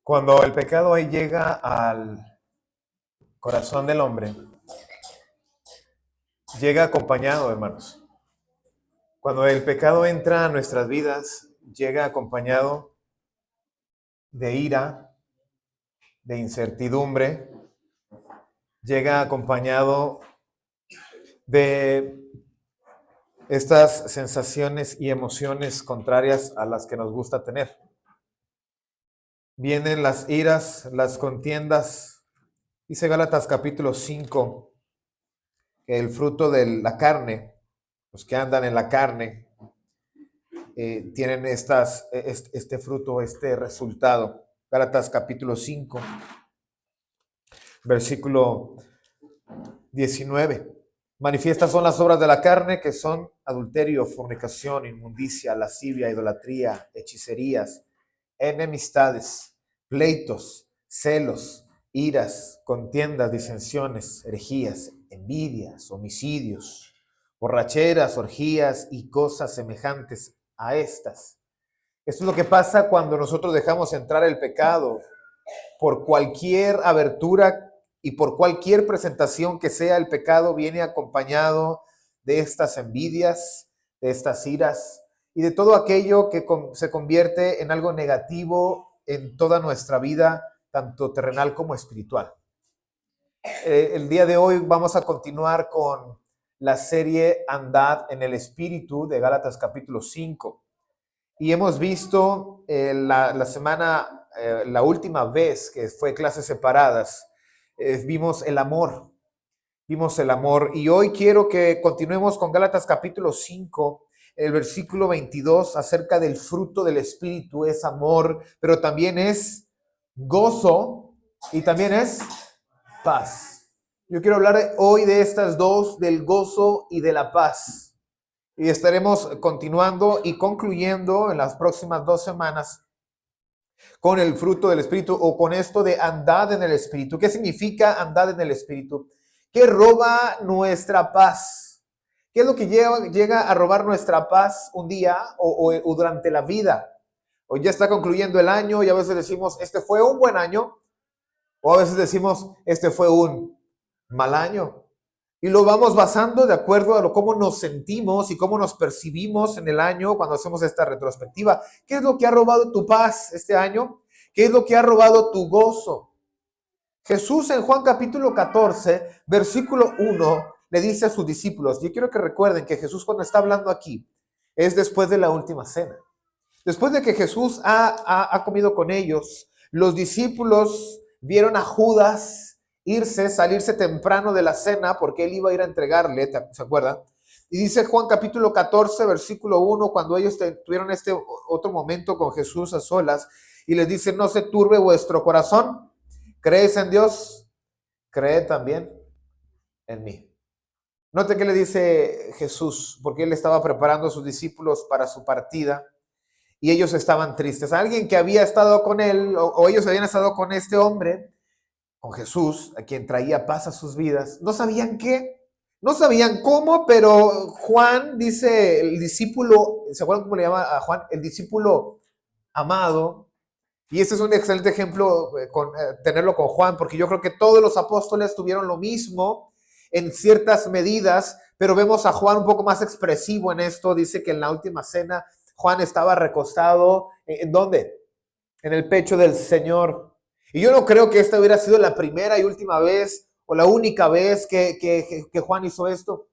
Cuando el pecado ahí llega al corazón del hombre, llega acompañado, hermanos. Cuando el pecado entra a nuestras vidas, llega acompañado de ira, de incertidumbre, llega acompañado de estas sensaciones y emociones contrarias a las que nos gusta tener. Vienen las iras, las contiendas. Dice Gálatas capítulo 5 que el fruto de la carne, los que andan en la carne, tienen este fruto, este resultado. Gálatas capítulo 5, versículo 19. Manifiestas son las obras de la carne, que son adulterio, fornicación, inmundicia, lascivia, idolatría, hechicerías, enemistades, pleitos, celos, iras, contiendas, disensiones, herejías, envidias, homicidios, borracheras, orgías y cosas semejantes a estas. Esto es lo que pasa cuando nosotros dejamos entrar el pecado por cualquier abertura y por cualquier presentación que sea. El pecado viene acompañado de estas envidias, de estas iras y de todo aquello que se convierte en algo negativo en toda nuestra vida, tanto terrenal como espiritual. El día de hoy vamos a continuar con la serie Andad en el Espíritu de Gálatas capítulo 5. Y hemos visto la última vez que fue clases separadas, vimos el amor. Y hoy quiero que continuemos con Gálatas capítulo 5, el versículo 22, acerca del fruto del Espíritu. Es amor, pero también es gozo y también es paz. Yo quiero hablar hoy de estas dos, del gozo y de la paz. Y estaremos continuando y concluyendo en las próximas 2 semanas con el fruto del Espíritu, o con esto de andad en el Espíritu. ¿Qué significa andad en el Espíritu? ¿Qué roba nuestra paz? ¿Qué es lo que llega a robar nuestra paz un día o durante la vida? Hoy ya está concluyendo el año y a veces decimos, este fue un buen año, o a veces decimos, este fue un mal año. Y lo vamos basando de acuerdo a cómo nos sentimos y cómo nos percibimos en el año cuando hacemos esta retrospectiva. ¿Qué es lo que ha robado tu paz este año? ¿Qué es lo que ha robado tu gozo? Jesús en Juan capítulo 14, versículo 1, le dice a sus discípulos, yo quiero que recuerden que Jesús cuando está hablando aquí es después de la última cena. Después de que Jesús ha comido con ellos, los discípulos vieron a Judas salirse temprano de la cena porque él iba a ir a entregarle, ¿se acuerdan? Y dice Juan capítulo 14, versículo 1, cuando ellos tuvieron este otro momento con Jesús a solas, y les dice, no se turbe vuestro corazón, ¿creéis en Dios? Creed también en mí. Note que le dice Jesús, porque él estaba preparando a sus discípulos para su partida, y ellos estaban tristes. Alguien que había estado con él, o ellos habían estado con este hombre, con Jesús, a quien traía paz a sus vidas, no sabían qué, no sabían cómo, pero Juan dice, el discípulo, ¿se acuerdan cómo le llama a Juan? El discípulo amado. Y este es un excelente ejemplo tenerlo con Juan, porque yo creo que todos los apóstoles tuvieron lo mismo en ciertas medidas, pero vemos a Juan un poco más expresivo en esto. Dice que en la última cena Juan estaba recostado, ¿en dónde? En el pecho del Señor. Y yo no creo que esta hubiera sido la primera y última vez o la única vez que Juan hizo esto.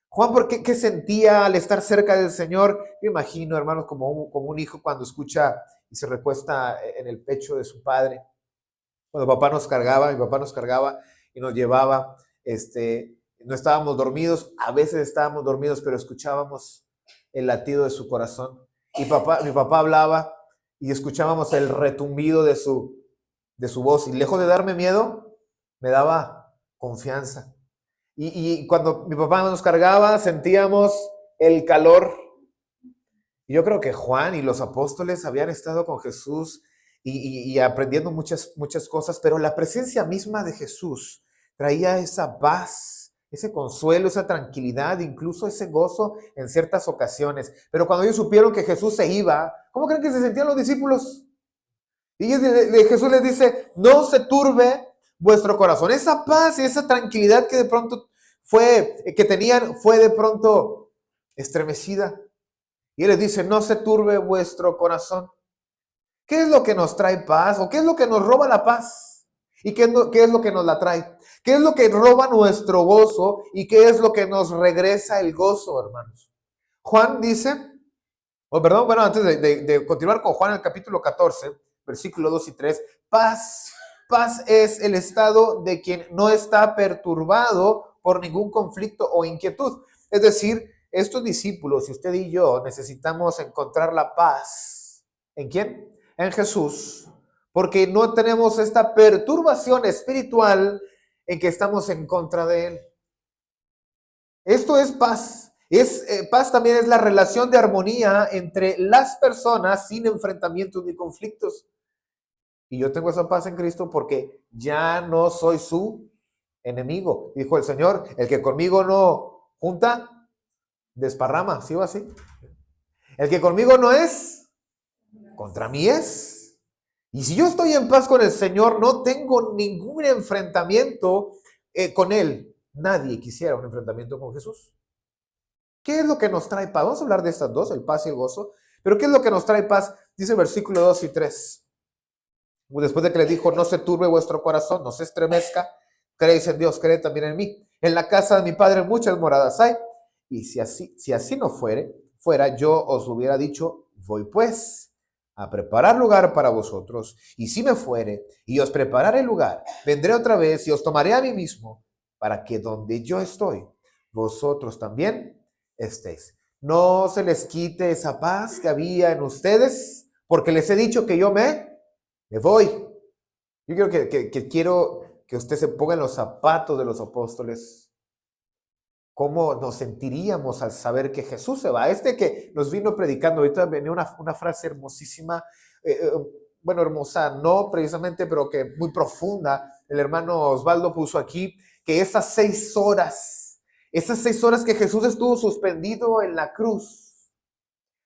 Juan, ¿por qué sentía al estar cerca del Señor? Yo imagino, hermanos, como un hijo cuando escucha y se recuesta en el pecho de su padre. Cuando mi papá nos cargaba y nos llevaba, no estábamos dormidos, a veces estábamos dormidos, pero escuchábamos el latido de su corazón. Y mi papá hablaba y escuchábamos el retumbido de su voz, y lejos de darme miedo, me daba confianza. Y cuando mi papá nos cargaba, sentíamos el calor. Y yo creo que Juan y los apóstoles habían estado con Jesús y aprendiendo muchas cosas, pero la presencia misma de Jesús traía esa paz, ese consuelo, esa tranquilidad, incluso ese gozo en ciertas ocasiones. Pero cuando ellos supieron que Jesús se iba, ¿cómo creen que se sentían los discípulos? Y Jesús les dice, no se turbe vuestro corazón. Esa paz y esa tranquilidad que de pronto que tenían, fue de pronto estremecida. Y Él les dice, no se turbe vuestro corazón. ¿Qué es lo que nos trae paz? ¿O qué es lo que nos roba la paz? ¿Y qué es lo que nos la trae? ¿Qué es lo que roba nuestro gozo? ¿Y qué es lo que nos regresa el gozo, hermanos? Juan dice, bueno, antes de continuar con Juan, el capítulo 14, versículo 2 y 3, paz es el estado de quien no está perturbado por ningún conflicto o inquietud. Es decir, estos discípulos, y usted y yo, necesitamos encontrar la paz. ¿En quién? En Jesús, porque no tenemos esta perturbación espiritual en que estamos en contra de Él. Esto es paz. Paz también es la relación de armonía entre las personas sin enfrentamientos ni conflictos. Y yo tengo esa paz en Cristo porque ya no soy su enemigo. Dijo el Señor, el que conmigo no junta, desparrama. ¿Sí o así? El que conmigo no es, contra mí es. Y si yo estoy en paz con el Señor, no tengo ningún enfrentamiento con Él. Nadie quisiera un enfrentamiento con Jesús. ¿Qué es lo que nos trae paz? Vamos a hablar de estas dos, el paz y el gozo. Pero ¿qué es lo que nos trae paz? Dice el versículo 2 y 3. Después de que le dijo, no se turbe vuestro corazón, no se estremezca. Creéis en Dios, creed también en mí. En la casa de mi Padre muchas moradas hay. Y si así no fuera, yo os hubiera dicho, voy pues a preparar lugar para vosotros. Y si me fuere y os prepararé lugar, vendré otra vez y os tomaré a mí mismo, para que donde yo estoy, vosotros también estéis. No se les quite esa paz que había en ustedes, porque les he dicho que yo me voy. Yo quiero que usted se ponga en los zapatos de los apóstoles. ¿Cómo nos sentiríamos al saber que Jesús se va? Que nos vino predicando, ahorita venía una frase hermosísima, hermosa, no precisamente, pero que muy profunda. El hermano Osvaldo puso aquí que esas 6 horas que Jesús estuvo suspendido en la cruz.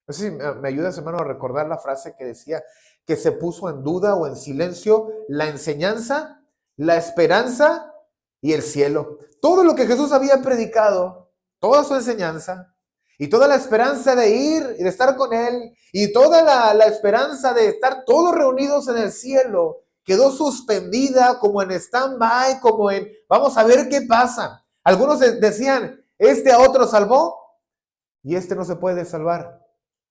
No sé si me ayudas, hermano, a recordar la frase que decía que se puso en duda o en silencio la enseñanza, la esperanza y el cielo. Todo lo que Jesús había predicado, toda su enseñanza y toda la esperanza de ir y de estar con Él y toda la esperanza de estar todos reunidos en el cielo, quedó suspendida como en stand-by, como en vamos a ver qué pasa. Algunos decían, a otro salvó y no se puede salvar.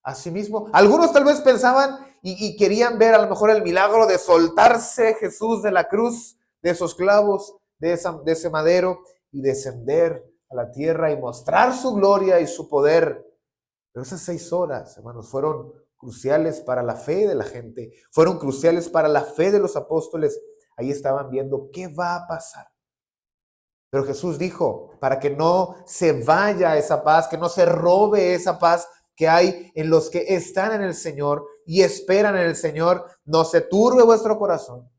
Asimismo, algunos tal vez pensaban y querían ver a lo mejor el milagro de soltarse Jesús de la cruz, de esos clavos, de ese madero y descender a la tierra y mostrar su gloria y su poder. Pero esas 6 horas, hermanos, fueron cruciales para la fe de la gente, fueron cruciales para la fe de los apóstoles. Ahí estaban viendo qué va a pasar. Pero Jesús dijo, para que no se vaya esa paz, que no se robe esa paz que hay en los que están en el Señor y esperan en el Señor, no se turbe vuestro corazón.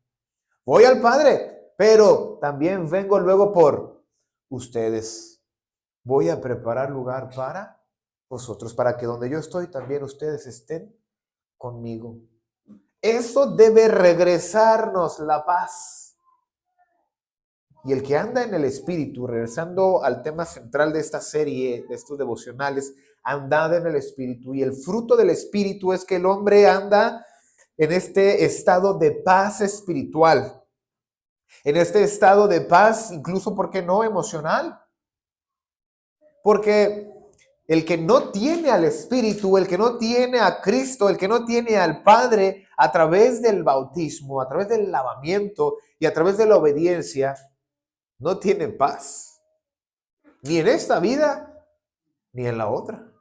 Voy al Padre, pero también vengo luego por ustedes. Voy a preparar lugar para vosotros, para que donde yo estoy también ustedes estén conmigo. Eso debe regresarnos la paz. Y el que anda en el Espíritu, regresando al tema central de esta serie, de estos devocionales, andad en el Espíritu. Y el fruto del Espíritu es que el hombre anda en este estado de paz espiritual. En este estado de paz, incluso, ¿por qué no emocional? Porque el que no tiene al Espíritu, el que no tiene a Cristo, el que no tiene al Padre, a través del bautismo, a través del lavamiento y a través de la obediencia, no tiene paz, ni en esta vida, ni en la otra.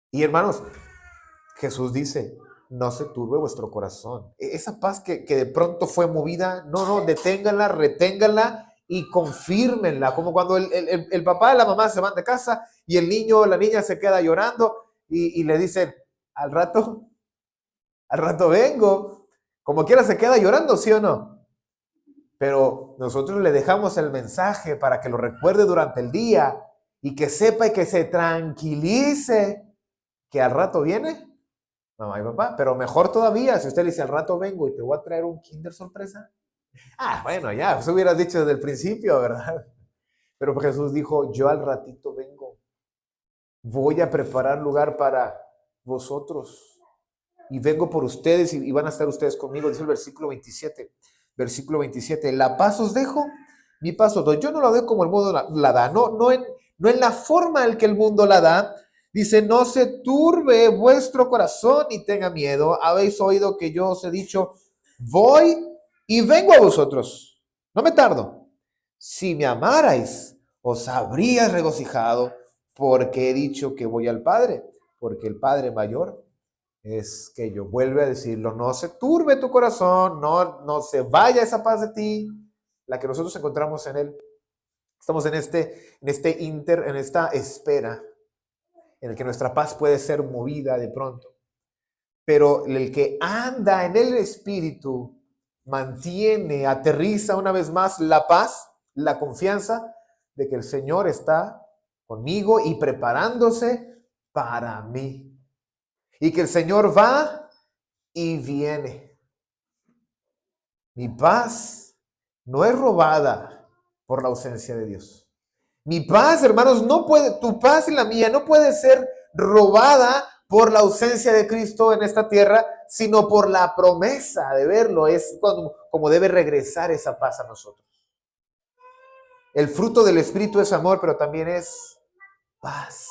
Y hermanos, Jesús dice, no se turbe vuestro corazón. Esa paz que de pronto fue movida, no, deténganla, reténganla y confírmenla. Como cuando el papá y la mamá se van de casa y el niño o la niña se queda llorando y le dicen, al rato vengo. Como quiera se queda llorando, ¿sí o no? Pero nosotros le dejamos el mensaje para que lo recuerde durante el día y que sepa y que se tranquilice que al rato viene mamá y papá. Pero mejor todavía, si usted le dice al rato vengo y te voy a traer un Kinder sorpresa. Ah, bueno, ya, eso hubieras dicho desde el principio, ¿verdad? Pero Jesús dijo, yo al ratito vengo. Voy a preparar lugar para vosotros. Y vengo por ustedes y van a estar ustedes conmigo, dice el versículo 27. Versículo 27, la paz os dejo, mi paz os doy. Yo no la doy como el mundo la da, no en la forma en que el mundo la da. Dice, no se turbe vuestro corazón ni tenga miedo. Habéis oído que yo os he dicho, voy y vengo a vosotros. No me tardo. Si me amarais, os habríais regocijado porque he dicho que voy al Padre, porque el Padre mayor es que yo vuelve a decirlo, no se turbe tu corazón, no se vaya esa paz de ti, la que nosotros encontramos en Él. Estamos en esta espera, en el que nuestra paz puede ser movida de pronto. Pero el que anda en el Espíritu mantiene, aterriza una vez más la paz, la confianza de que el Señor está conmigo y preparándose para mí. Y que el Señor va y viene. Mi paz no es robada por la ausencia de Dios. Mi paz, hermanos, no puede, tu paz y la mía no puede ser robada por la ausencia de Cristo en esta tierra, sino por la promesa de verlo. Es como debe regresar esa paz a nosotros. El fruto del Espíritu es amor, pero también es paz.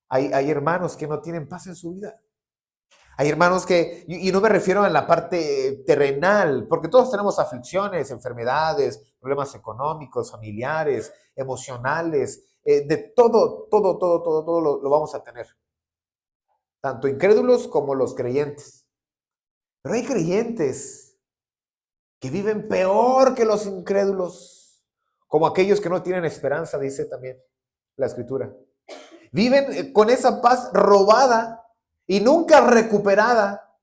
Hay hermanos que no tienen paz en su vida. Hay hermanos y no me refiero a la parte terrenal, porque todos tenemos aflicciones, enfermedades, problemas económicos, familiares, emocionales, de todo lo vamos a tener. Tanto incrédulos como los creyentes. Pero hay creyentes que viven peor que los incrédulos, como aquellos que no tienen esperanza, dice también la Escritura. Viven con esa paz robada y nunca recuperada,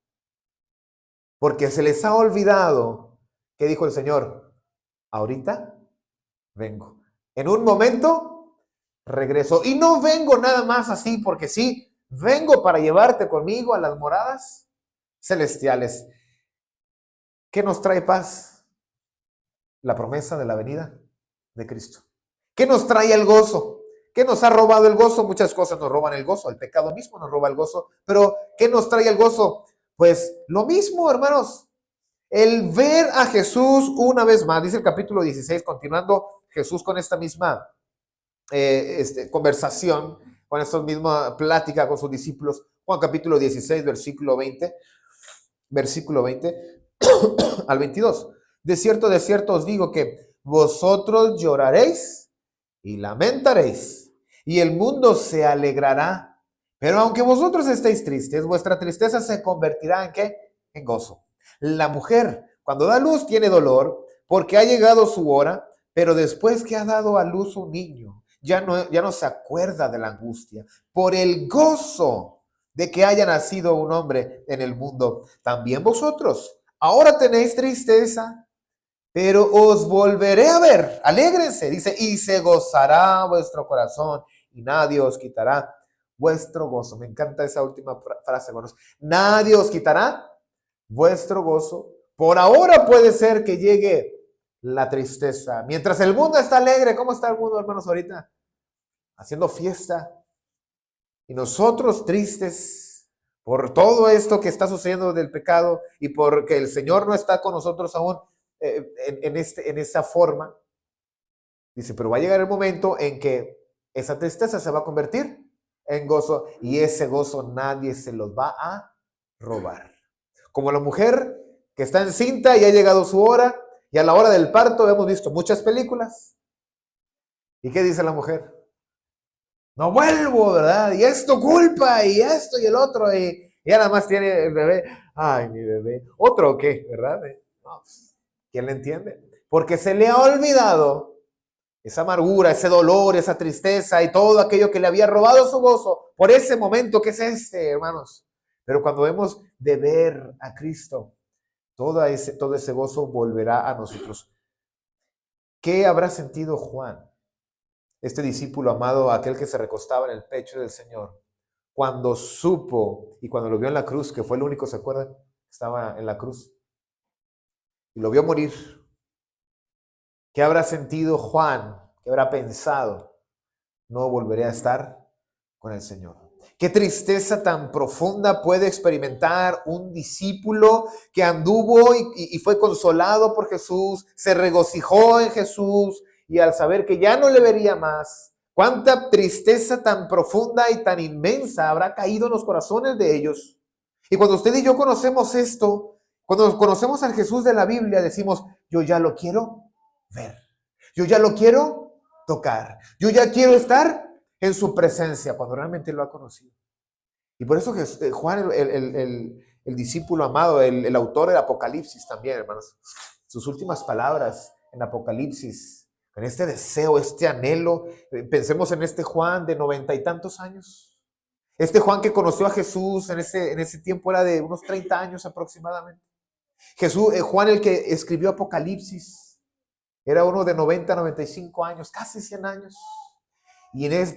porque se les ha olvidado que dijo el Señor, ahorita vengo. En un momento regreso. Y no vengo nada más así porque sí, vengo para llevarte conmigo a las moradas celestiales. ¿Qué nos trae paz? La promesa de la venida de Cristo. ¿Qué nos trae el gozo? ¿Qué nos ha robado el gozo? Muchas cosas nos roban el gozo. El pecado mismo nos roba el gozo. Pero ¿qué nos trae el gozo? Pues lo mismo, hermanos. El ver a Jesús una vez más, dice el capítulo 16, continuando Jesús con esta misma conversación, con esta misma plática con sus discípulos, Juan capítulo 16, versículo 20 al 22. De cierto os digo que vosotros lloraréis y lamentaréis, y el mundo se alegrará. Pero aunque vosotros estéis tristes, vuestra tristeza se convertirá ¿en qué? En gozo. La mujer, cuando da luz, tiene dolor, porque ha llegado su hora, pero después que ha dado a luz un niño, ya no se acuerda de la angustia, por el gozo de que haya nacido un hombre en el mundo. También vosotros, ahora tenéis tristeza, pero os volveré a ver. Alégrense, dice, y se gozará vuestro corazón, y nadie os quitará vuestro gozo. Me encanta esa última frase, hermanos. Nadie os quitará vuestro gozo. Por ahora puede ser que llegue la tristeza. Mientras el mundo está alegre, ¿cómo está el mundo, hermanos, ahorita? Haciendo fiesta. Y nosotros tristes por todo esto que está sucediendo del pecado y porque el Señor no está con nosotros aún en esa forma. Dice, pero va a llegar el momento en que esa tristeza se va a convertir en gozo y ese gozo nadie se los va a robar. Como la mujer que está encinta y ha llegado su hora y a la hora del parto hemos visto muchas películas. ¿Y qué dice la mujer? No vuelvo, ¿verdad? Y es tu culpa, y esto y el otro, y ya nada más tiene el bebé. Ay, mi bebé. ¿Otro o qué? ¿Verdad? No, pues, ¿quién le entiende? Porque se le ha olvidado esa amargura, ese dolor, esa tristeza y todo aquello que le había robado su gozo por ese momento que es hermanos. Pero cuando hemos de ver a Cristo, todo ese gozo volverá a nosotros. ¿Qué habrá sentido Juan? Este discípulo amado, aquel que se recostaba en el pecho del Señor, cuando supo y cuando lo vio en la cruz, que fue el único, ¿se acuerdan? Estaba en la cruz y lo vio morir. ¿Qué habrá sentido Juan? ¿Qué habrá pensado? No volveré a estar con el Señor. Qué tristeza tan profunda puede experimentar un discípulo que anduvo y fue consolado por Jesús, se regocijó en Jesús y al saber que ya no le vería más, cuánta tristeza tan profunda y tan inmensa habrá caído en los corazones de ellos. Y cuando usted y yo conocemos esto, cuando conocemos al Jesús de la Biblia, decimos, yo ya lo quiero ver, yo ya lo quiero tocar, yo ya quiero estar en su presencia cuando realmente lo ha conocido. Y por eso Juan, el discípulo amado, el autor del Apocalipsis también, hermanos, sus últimas palabras en Apocalipsis, en este deseo, este anhelo, pensemos en este Juan de 90 y tantos años, este Juan que conoció a Jesús en ese tiempo era de unos 30 años aproximadamente. Juan el que escribió Apocalipsis, era uno de 90, 95 años, casi 100 años.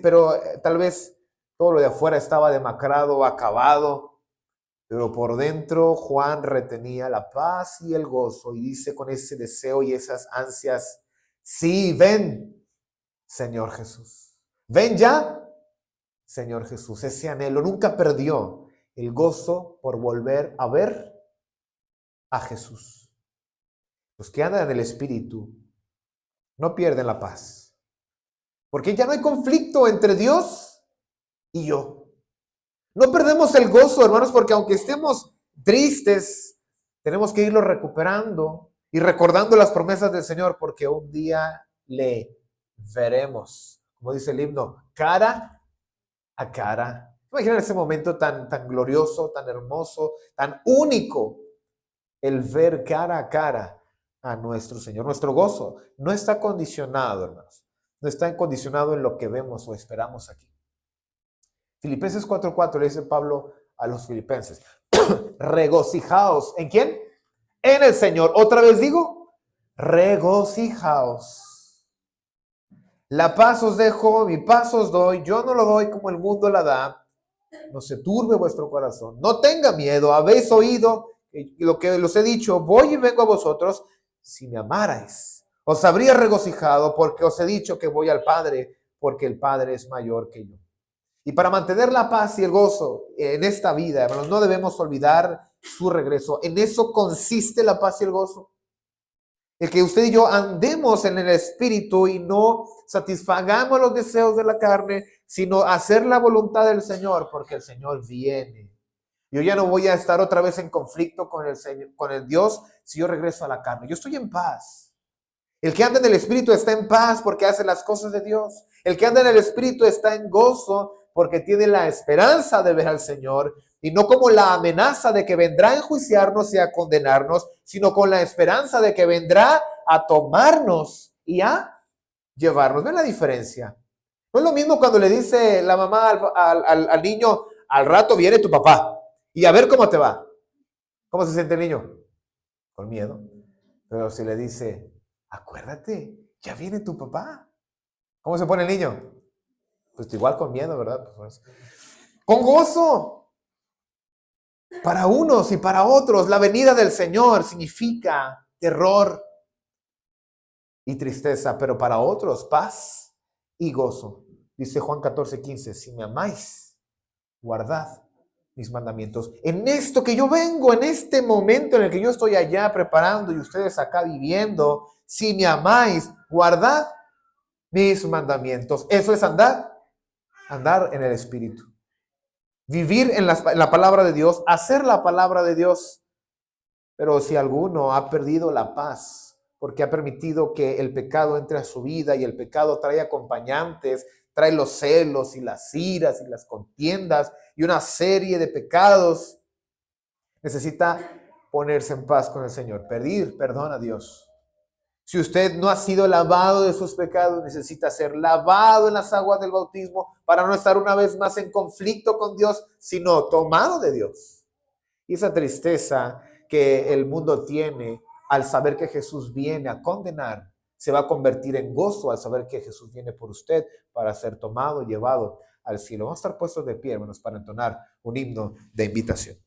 Pero tal vez todo lo de afuera estaba demacrado, acabado, pero por dentro Juan retenía la paz y el gozo y dice con ese deseo y esas ansias, sí, ven, Señor Jesús. Ven ya, Señor Jesús. Ese anhelo nunca perdió el gozo por volver a ver a Jesús. Los que andan en el Espíritu no pierden la paz. Porque ya no hay conflicto entre Dios y yo. No perdemos el gozo, hermanos, porque aunque estemos tristes, tenemos que irlo recuperando y recordando las promesas del Señor, porque un día le veremos, como dice el himno, cara a cara. Imagina ese momento tan glorioso, tan hermoso, tan único, el ver cara a cara a nuestro Señor. Nuestro gozo no está condicionado, hermanos. No está condicionado en lo que vemos o esperamos aquí. Filipenses 4:4 le dice Pablo a los filipenses, regocijaos. ¿En quién? En el Señor. Otra vez digo, regocijaos. La paz os dejo, mi paz os doy. Yo no lo doy como el mundo la da. No se turbe vuestro corazón. No tenga miedo. Habéis oído lo que los he dicho. Voy y vengo a vosotros. Si me amarais, os habría regocijado porque os he dicho que voy al Padre, porque el Padre es mayor que yo. Y para mantener la paz y el gozo en esta vida, hermanos, no debemos olvidar su regreso. En eso consiste la paz y el gozo. El que usted y yo andemos en el Espíritu y no satisfagamos los deseos de la carne, sino hacer la voluntad del Señor, porque el Señor viene. Yo ya no voy a estar otra vez en conflicto con el Señor, con el Dios, si yo regreso a la carne. Yo estoy en paz. El que anda en el Espíritu está en paz porque hace las cosas de Dios. El que anda en el Espíritu está en gozo porque tiene la esperanza de ver al Señor y no como la amenaza de que vendrá a enjuiciarnos y a condenarnos, sino con la esperanza de que vendrá a tomarnos y a llevarnos. ¿Ven la diferencia? No es lo mismo cuando le dice la mamá al niño, al rato viene tu papá y a ver cómo te va. ¿Cómo se siente el niño? Con miedo. Pero si le dice, acuérdate, ya viene tu papá. ¿Cómo se pone el niño? Pues igual con miedo, ¿verdad? Pues, con gozo. Para unos y para otros, la venida del Señor significa terror y tristeza, pero para otros, paz y gozo. Dice Juan 14:15, si me amáis, guardad mis mandamientos. En esto que yo vengo, en este momento en el que yo estoy allá preparando y ustedes acá viviendo, si me amáis, guardad mis mandamientos. Eso es andar en el Espíritu. Vivir en la palabra de Dios, hacer la palabra de Dios. Pero si alguno ha perdido la paz, porque ha permitido que el pecado entre a su vida y el pecado trae acompañantes, trae los celos y las iras y las contiendas y una serie de pecados, necesita ponerse en paz con el Señor, pedir perdón a Dios. Si usted no ha sido lavado de sus pecados, necesita ser lavado en las aguas del bautismo para no estar una vez más en conflicto con Dios, sino tomado de Dios. Y esa tristeza que el mundo tiene al saber que Jesús viene a condenar, se va a convertir en gozo al saber que Jesús viene por usted para ser tomado y llevado al cielo. Vamos a estar puestos de pie, hermanos, para entonar un himno de invitación.